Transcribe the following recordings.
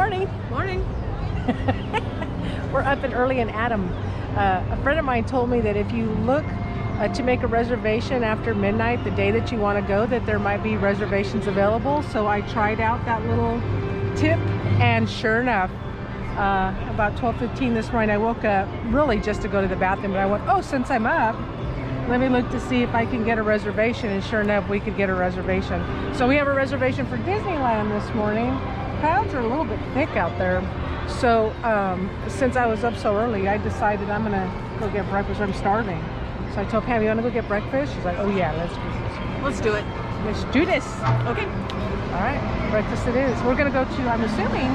morning. Morning. We're up and early and Adam. A friend of mine told me that if you look to make a reservation after midnight, the day that you want to go, that there might be reservations available. So I tried out that little tip, and sure enough, about 12:15 this morning, I woke up really just to go to the bathroom, but I went, oh, since I'm up, let me look to see if I can get a reservation, and sure enough, we could get a reservation. So we have a reservation for Disneyland this morning. Clouds are a little bit thick out there. So since I was up so early, I decided I'm gonna go get breakfast. I'm starving. So I told Pam, you wanna go get breakfast? She's like, oh yeah, let's do this. Let's do it. Let's do this. Okay. All right, breakfast it is. We're gonna go to, I'm assuming,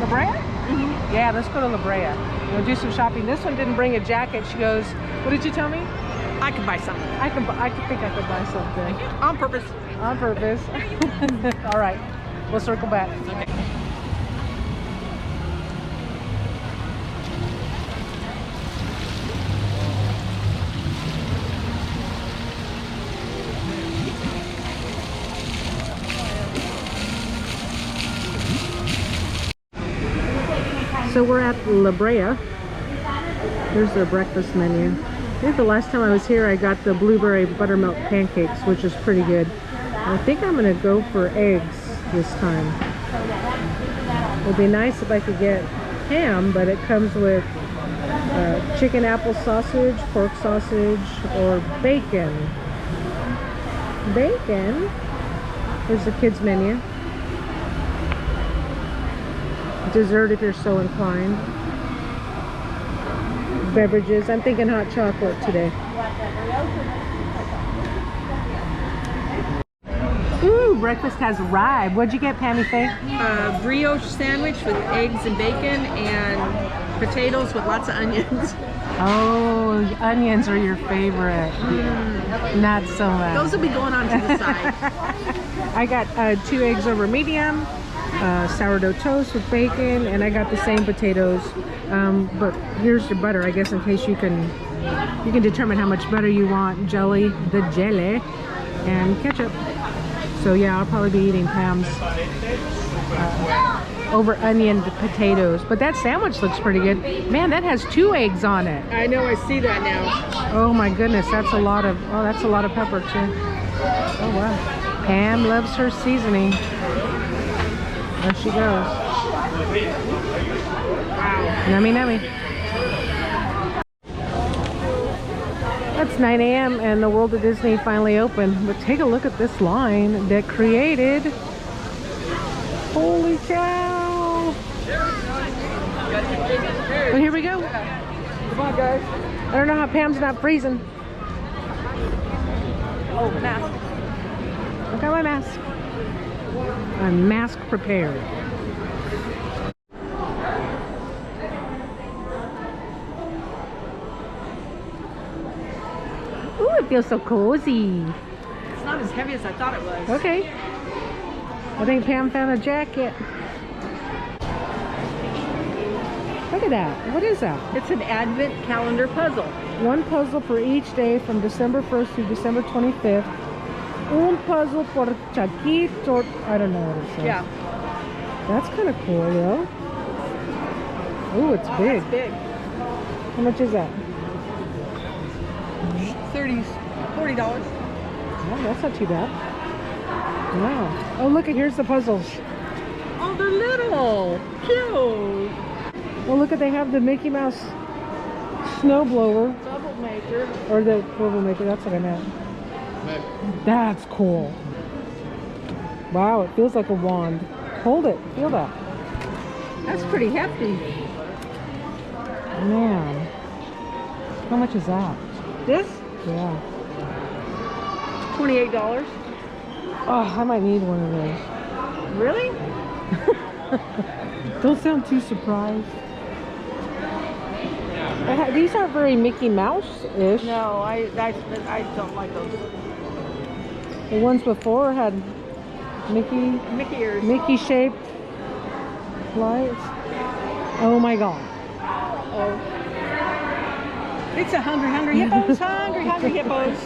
La Brea? Mm-hmm. Yeah, let's go to La Brea. We'll do some shopping. This one didn't bring a jacket. She goes, what did you tell me? I can buy something. I think I could buy something. On purpose. On purpose. All right, we'll circle back. Okay. So we're at La Brea. Here's their breakfast menu. I think the last time I was here, I got the blueberry buttermilk pancakes, which is pretty good. I think I'm gonna go for eggs this time. It'd be nice if I could get ham, but it comes with chicken apple sausage, pork sausage, or bacon. Bacon. Here's the kids menu. Dessert if you're so inclined. Beverages. I'm thinking hot chocolate today. Ooh, breakfast has arrived. What'd you get, Pammy Faye? Brioche sandwich with eggs and bacon and potatoes with lots of onions. Oh, onions are your favorite. Not so much. Those will be going on to the side. I got 2 eggs over medium, sourdough toast with bacon, and I got the same potatoes. But here's your butter, I guess, in case you can determine how much butter you want. Jelly, the jelly, and ketchup. So yeah, I'll probably be eating Pam's over onion potatoes. But that sandwich looks pretty good. Man, that has 2 eggs on it. I know, I see that now. Oh my goodness, that's a lot of pepper too. Oh wow. Pam loves her seasoning. There she goes. Wow. Nummy nummy. It's 9 a.m. and the World of Disney finally opened. But take a look at this line that created. Holy cow! Well, here we go. Come on, guys. I don't know how Pam's not freezing. Oh, mask. Look at my mask. I'm mask prepared. Ooh, it feels so cozy. It's not as heavy as I thought it was. Okay. I think Pam found a jacket. Look at that. What is that? It's an advent calendar puzzle. 1 puzzle for each day from December 1st to December 25th. Un puzzle por Chaquito. I don't know what it says. Yeah. That's kind of cool, though. Ooh, it's big. It's big. How much is that? $40. Oh, that's not too bad. Wow. Oh, look, here's the puzzles. Oh, they're little. Cute. Well, look, they have the Mickey Mouse snow blower. Troublemaker. Or the troublemaker, that's what I meant. That's cool. Wow, it feels like a wand. Hold it. Feel that. That's pretty hefty. Man. How much is that? This? Yeah. $28. Oh, I might need one of those. Really? Don't sound too surprised. These aren't very Mickey Mouse-ish. No, I don't like those. The ones before had Mickey ears. Mickey-shaped lights. Oh my God. Oh. It's a hungry hippos, hungry hippos.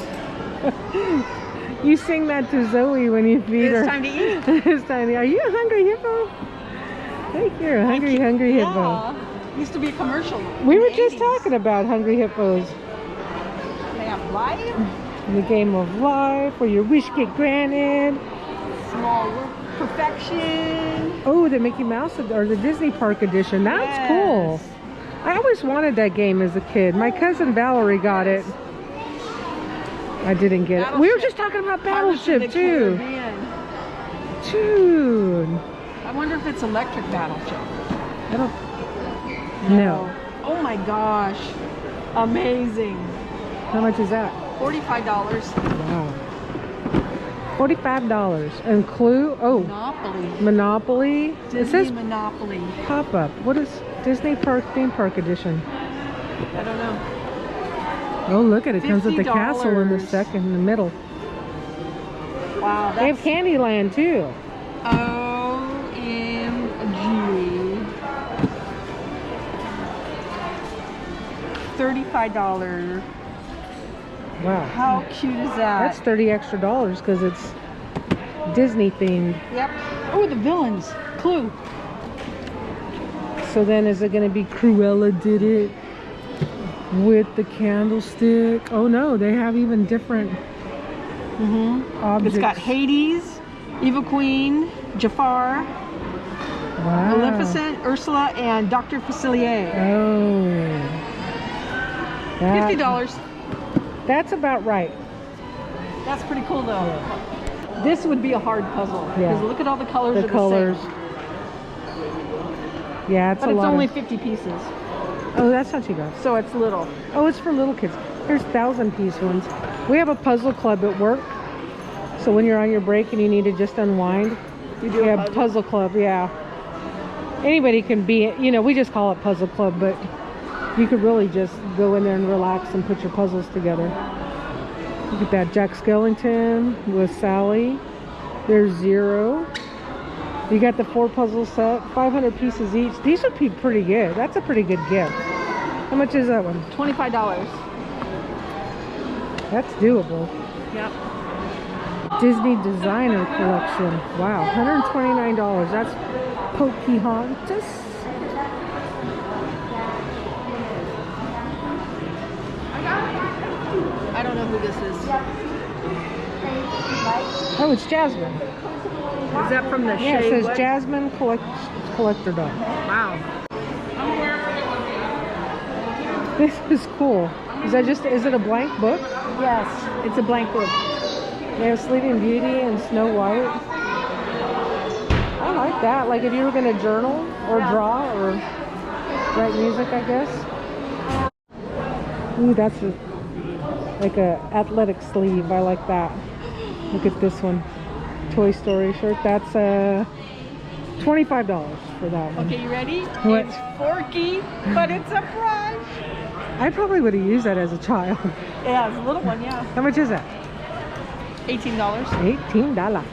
You sing that to Zoe when you feed her. It's time to eat. It's time to eat. Are you a hungry hippo? Right here, Hungry Hippo. Yeah. Used to be a commercial. We in were the just 80s. talking about Hungry Hippos. They have life, The game of life, where your wish get granted. small work, perfection. Oh, the Mickey Mouse or the Disney Park edition. That's Yes. cool. I always wanted that game as a kid. My cousin Valerie got it. I didn't get it. We were just talking about Battleship too. Dude. I wonder if it's electric Battleship. I don't. No. Oh my gosh. Amazing. How much is that? $45. Wow. $45. And Clue? Oh, Monopoly. Monopoly. It Disney says Monopoly. pop up. What is Disney Park Theme Park Edition? I don't know. Oh, look at it. It comes with the $50. castle in the middle. Wow. They have Candyland too. OMG. $35. Wow. How cute is that? That's $30 extra because it's Disney themed. Yep. Oh, the villains. Clue. So then is it going to be Cruella did it with the candlestick? Oh no, they have even different objects. It's got Hades, Evil Queen, Jafar, Wow. Maleficent, Ursula, and Dr. Facilier. Oh. That- $50. That's about right. That's pretty cool though. This would be a hard puzzle. Yeah. Because look at all the colors The are colors. the same. Yeah, it's But a it's lot. only 50 pieces. Oh, that's not too bad. So it's little. Oh, it's for little kids. There's 1,000-piece ones. We have a puzzle club at work. So when you're on your break and you need to just unwind, You do a yeah, puzzle? puzzle club, yeah. Anybody can be, you know, we just call it puzzle club, but you could really just go in there and relax and put your puzzles together. Look at that, Jack Skellington with Sally. There's Zero. You got the 4 puzzle set, 500 pieces each. These would be pretty good. That's a pretty good gift. How much is that one? $25. That's doable. Yep. Disney Designer Collection. Wow, $129. That's Pocahontas. I don't know who this is. Oh, it's Jasmine. Is that from the Yeah, it Shea says what? Jasmine Collector Doll. Wow. This is cool. Is it a blank book? Yes, it's a blank book. They have Sleeping Beauty and Snow White. I like that. Like if you were going to journal or draw or write music, I guess. Ooh, that's like a athletic sleeve. I like that. Look at this one. Toy Story shirt. That's $25 for that one. Okay, you ready? What? It's Forky, but it's a brush. I probably would have used that as a child. Yeah, it's a little one, yeah. How much is that? $18. $18.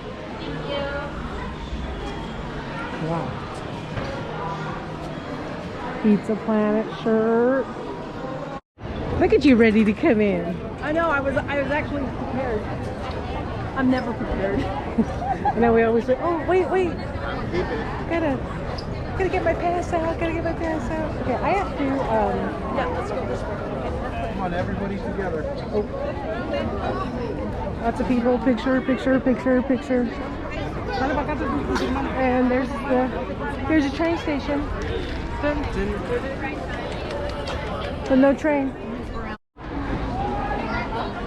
Wow. Pizza Planet shirt. Look at you ready to come in. I know, I was actually prepared. I'm never prepared. And then we always say, oh, wait. Gotta get my pass out. Okay, I have to, Yeah, let's go this way. Come on, everybody together. lots of people, picture. And there's a train station. But no train.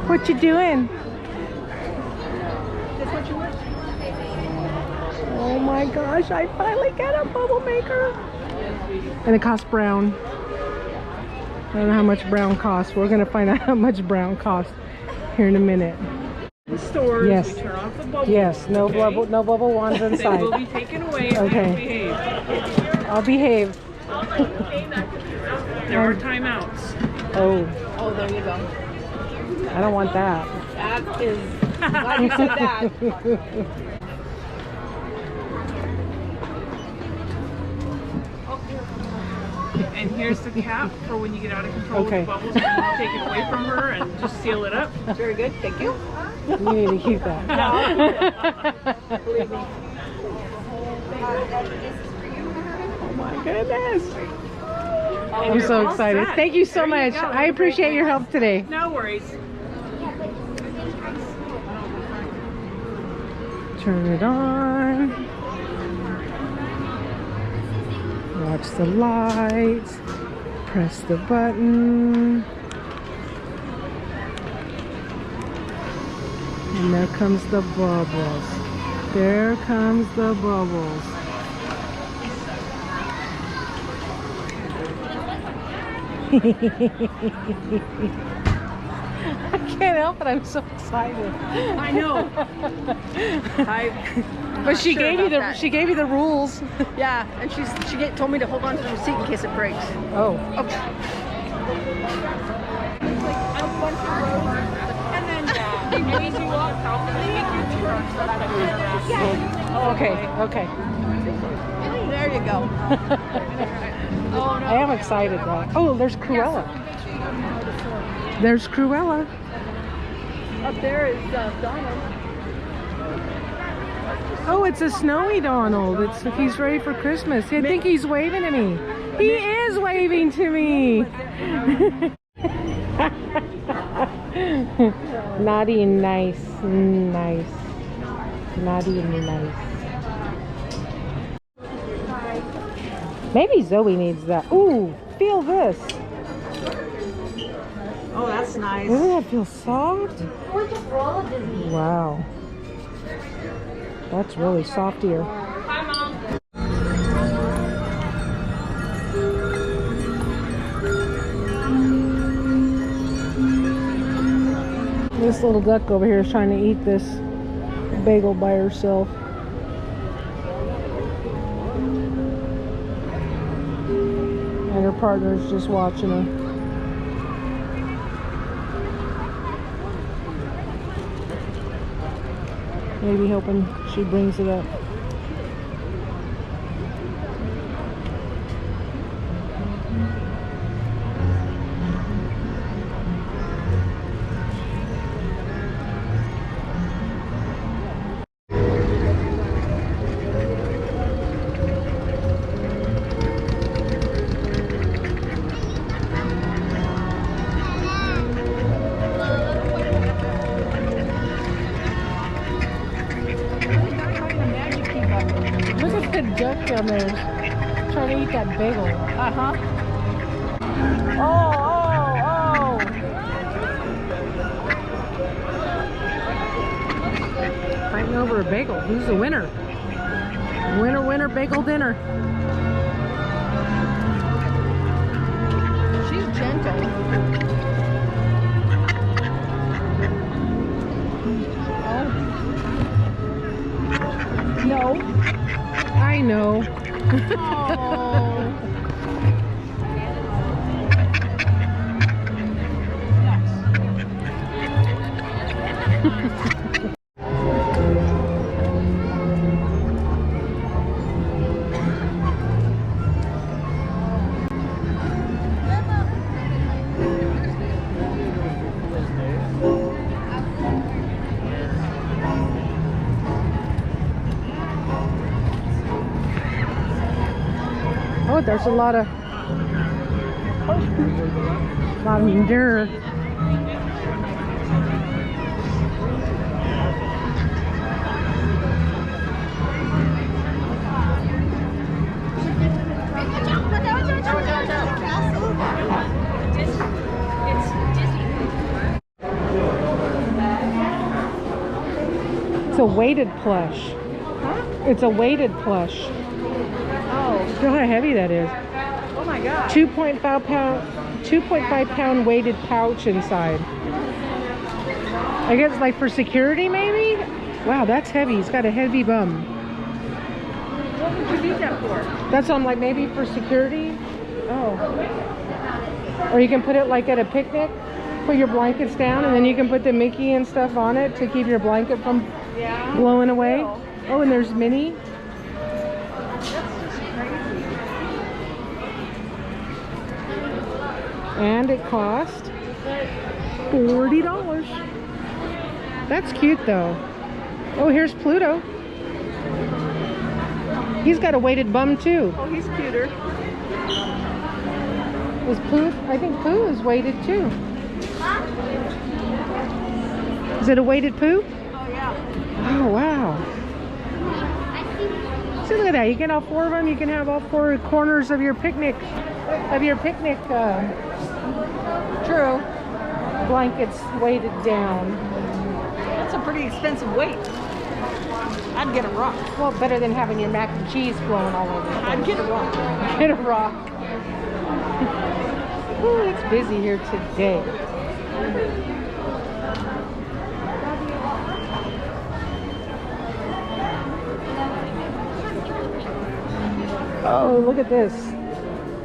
What you doing? That's what you want? Oh my gosh, I finally got a bubble maker. And it costs brown. I don't know how much brown costs. We're gonna find out how much brown costs here in a minute. The stores, Yes. we turn off the bubble. Yes, no okay? no bubble wands They will inside. be taken away if Okay. you behave. I'll behave. There are timeouts. Oh, Oh, there you go. I don't want that. That is, glad you said that. And here's the cap for when you get out of control Okay. with the bubbles. You can take it away from her and just seal it up. Very good, thank you. You need to keep that. Believe me. my goodness. I'm you're so all excited. set. Thank you so There you much. go. I appreciate your help today. No worries. Turn it on. Watch the lights. Press the button. And there comes the bubbles. There comes the bubbles. I can't help it. I'm so excited. I know. But she gave you the rules. Yeah, and she told me to hold on to the receipt in case it breaks. Oh. And then as you walk out, they make you turn so that I can Okay. Okay. There you go. I am excited though. Oh, there's Cruella. There's Cruella. Up there is Donald. Oh, it's a snowy Donald. He's ready for Christmas. I think he's waving to me. He is waving to me. Naughty and nice. Nice. Naughty and nice. Maybe Zoe needs that. Ooh, feel this. Oh, that's nice. Doesn't that feel soft? Wow. That's really soft here. Hi, Mom. This little duck over here is trying to eat this bagel by herself. And her partner's just watching her. Maybe hoping she brings it up. Look at the duck down there trying to eat that bagel. Uh-huh. Oh. Fighting over a bagel. Who's the winner? Winner, bagel dinner. She's gentle. No. I know. Oh, there's a lot of dirt. It's a weighted plush. Huh? It's a weighted plush. Oh. Look how heavy that is. Oh my God. 2.5 pound weighted pouch inside. I guess like for security maybe? Wow, that's heavy. It's got a heavy bum. What would you need that for? That's on like maybe for security. Oh. Or you can put it like at a picnic. Put your blankets down and then you can put the Mickey and stuff on it to keep your blanket from blowing away. Oh, and there's Minnie. And it cost $40. That's cute though. Oh, here's Pluto. He's got a weighted bum too. Oh, he's cuter. Is Pooh? I think Pooh is weighted too. Is it a weighted Pooh? Oh, yeah. Oh, wow. See, look at that. You get all 4 of them. You can have all 4 corners of your picnic, true, blankets weighted down. That's a pretty expensive weight. I'd get a rock. Well, better than having your mac and cheese flowing all over. I'd get a rock. Get a rock. Ooh, it's busy here today. Oh, look at this.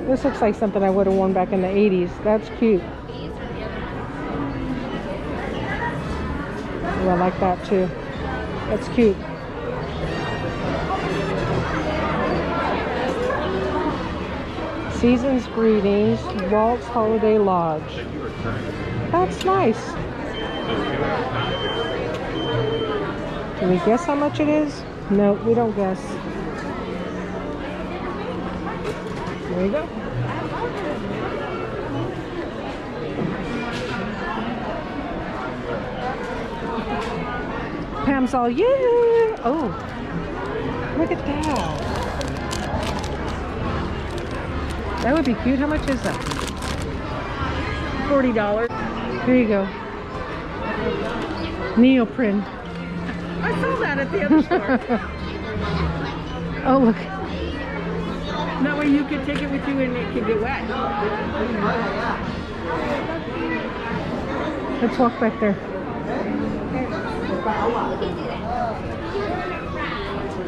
This looks like something I would have worn back in the 80s. That's cute. Oh, I like that too. That's cute. Season's Greetings, Walt's Holiday Lodge. That's nice. Do we guess how much it is? No, we don't guess. There you go. Pam's all, yeah! Oh, look at that. That would be cute. How much is that? $40. Here you go. Neoprene. I saw that at the other store. Oh, look. That way you could take it with you and it could get wet. Let's walk back there.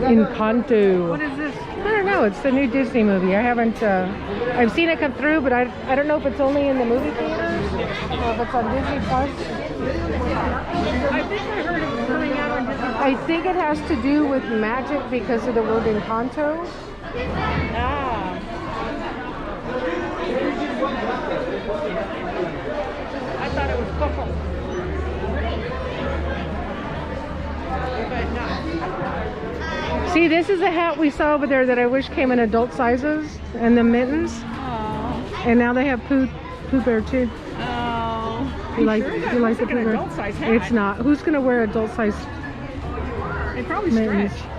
Encanto. What is this? I don't know. It's the new Disney movie. I haven't. I've seen it come through, but I don't know if it's only in the movie theaters or if it's on Disney Plus. I think I heard it was coming out on Disney. I think it has to do with magic because of the word Encanto. Ah. I thought it was Coco. But no. See, this is a hat we saw over there that I wish came in adult sizes, and the mittens. Oh. And now they have Pooh Bear too. Oh. You like sure? you That like looks the like Pooh an Bear? adult size hat. It's not. Who's gonna wear adult size They probably mittens? stretch.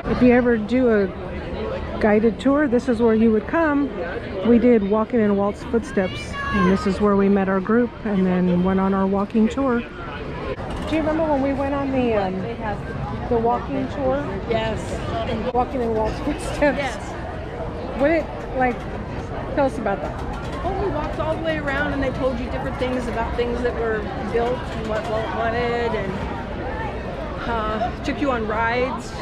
If you ever do a guided tour, this is where you would come. We did Walking in Walt's Footsteps, and this is where we met our group and then went on our walking tour. Do you remember when we went on the walking tour? Yes. Walking in Walt's Footsteps? Yes. What it like? Tell us about that. Well, we walked all the way around and they told you different things about things that were built and what Walt wanted, and took you on rides.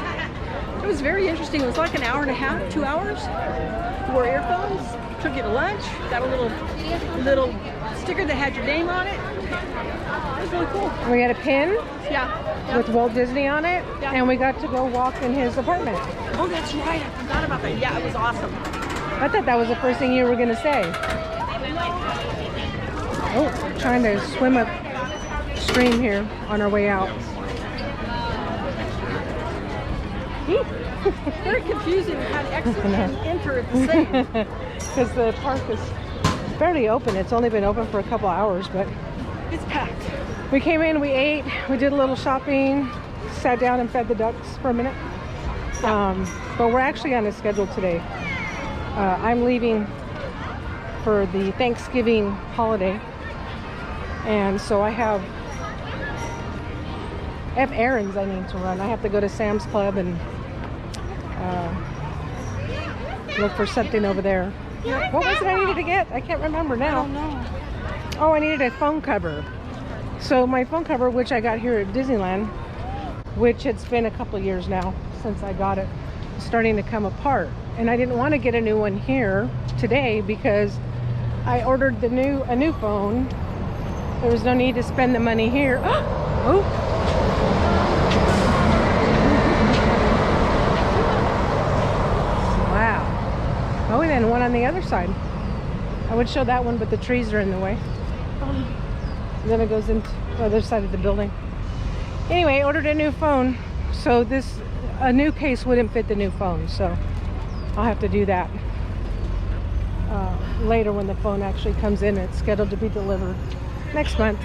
It was very interesting. It was like an hour and a half, 2 hours. You wore earphones, took you to lunch, got a little sticker that had your name on it. It was really cool. We had a pin Yeah. with Walt Disney on it, Yeah. and we got to go walk in his apartment. Oh, that's right. I forgot about that. Yeah, it was awesome. I thought that was the first thing you were going to say. Oh, trying to swim up stream here on our way out. Very confusing how to exit and enter at the same. Because the park is barely open. It's only been open for a couple hours, but It's packed. we came in, we ate, we did a little shopping, sat down and fed the ducks for a minute. But we're actually on a schedule today. I'm leaving for the Thanksgiving holiday, and so I have errands I need to run. I have to go to Sam's Club and look for something over there. What was it I needed to get? I can't remember now. I don't know. Oh, I needed a phone cover. So my phone cover, which I got here at Disneyland, which it's been a couple years now since I got it, is starting to come apart. And I didn't want to get a new one here today because I ordered a new phone. There was no need to spend the money here. Oh! Wow. Oh, and then one on the other side. I would show that one, but the trees are in the way. Then it goes into the other side of the building. Anyway, I ordered a new phone. So this a new case wouldn't fit the new phone, so I'll have to do that later when the phone actually comes in. It's scheduled to be delivered next month.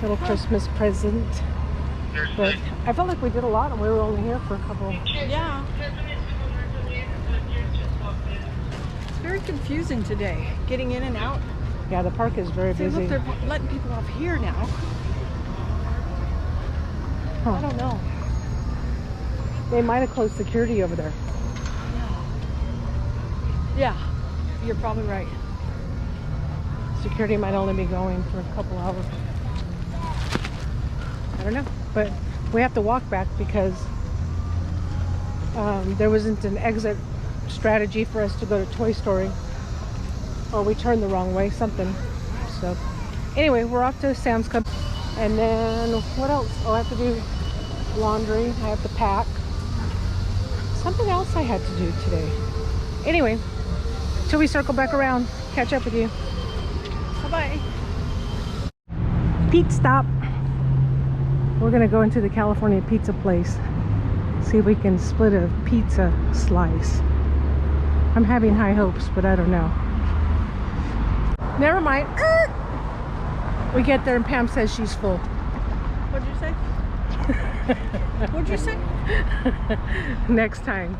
Little Christmas present. But I felt like we did a lot and we were only here for a couple. Yeah. It's very confusing today, getting in and out. Yeah, the park is very See, busy. look, they're letting people off here now. Huh. I don't know. They might have closed security over there. Yeah, you're probably right. Security might only be going for a couple hours. I don't know, but we have to walk back because there wasn't an exit strategy for us to go to Toy Story, or we turned the wrong way, something. So anyway, we're off to Sam's Club, and then what else? Oh, I have to do laundry. I have to pack. Something else I had to do today. Anyway, till we circle back around, catch up with you. Bye-bye. Pete stop. We're gonna go into the California pizza place, see if we can split a pizza slice. I'm having high hopes, but I don't know. Never mind. We get there and Pam says she's full. What'd you say? What'd you say? Next time.